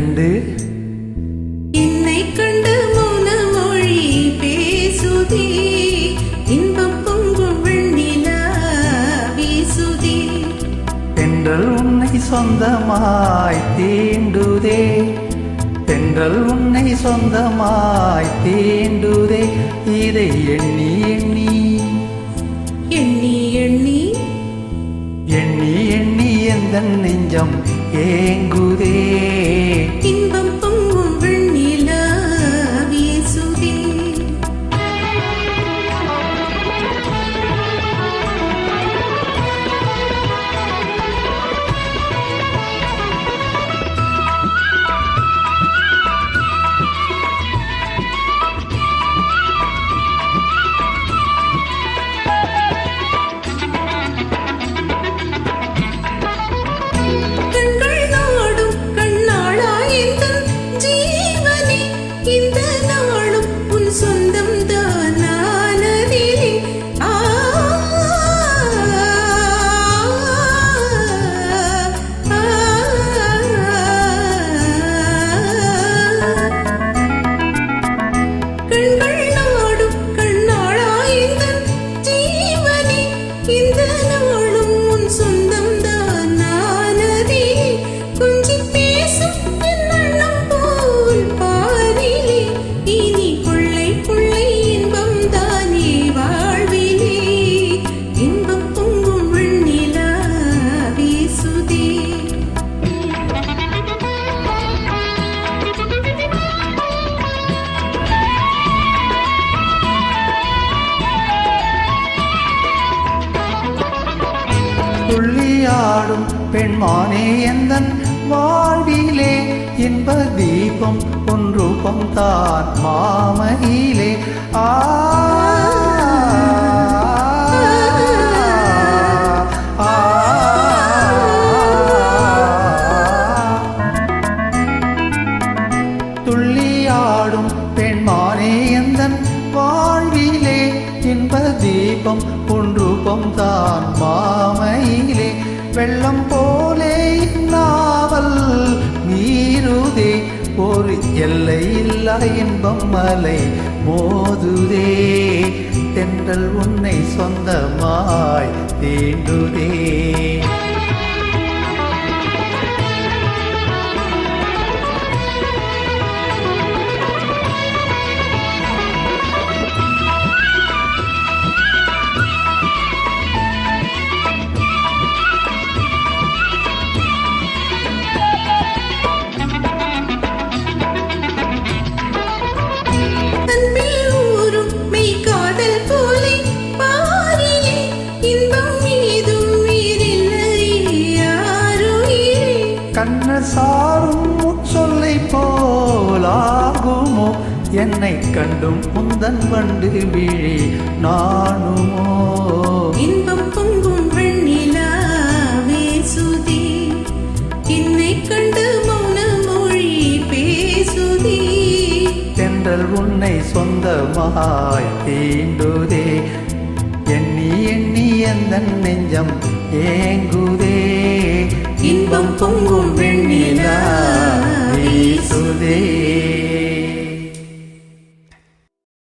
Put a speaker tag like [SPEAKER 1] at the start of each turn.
[SPEAKER 1] கண்டு
[SPEAKER 2] என்னை கண்டு மௌன மொழி பேசுதே, இன்பம் பொங்கும் வெண்ணிலா வீசுதே.
[SPEAKER 1] தென்றல் உன்னை சொந்தமாய் தீண்டுதே, தென்றல் உன்னை சொந்தமாய் தீண்டுதே. இதை எண்ணி எண்ணி
[SPEAKER 2] எண்ணி எண்ணி
[SPEAKER 1] எண்ணி எண்ணி எந்தன் நெஞ்சம் ஏங்குதே.
[SPEAKER 2] இன்பம் பொங்கும் வெண்ணிலா வீசுதே.
[SPEAKER 1] துள்ளியாடும் பெண்மானே எந்தன் வாழ்விலே இன்ப தீபம் ஒன்றுபம் தான் மாமையிலே. துள்ளியாடும் பெண்மானே எந்தன் வாழ்விலே இன்ப தீபம் ஒன்றுபம் தான் மாமையிலே. வெள்ளம் போலே நாவல் நீருதே, ஒரு எல்லை இல்லா இன்பம் மலை மோதுதே. தென்றல் உன்னை சொந்தமாய் தீண்டுதே. கண்ண சாரும் சொல்லை போலாகுமோ, என்னை கண்டும் முந்தன் வண்டு விழி நானுமோ.
[SPEAKER 2] இன்பம் பொங்கும் வெண்ணிலா வீசுதே, என்னை கண்டு மௌன மொழி பேசுதே.
[SPEAKER 1] தென்றல் உன்னை சொந்தமாய் தீண்டுதே, எண்ணி எண்ணி எந்தன் நெஞ்சம் ஏங்குதே.
[SPEAKER 2] இன்பம் பொங்கும் வெண்ணிலா
[SPEAKER 1] வீசுதே.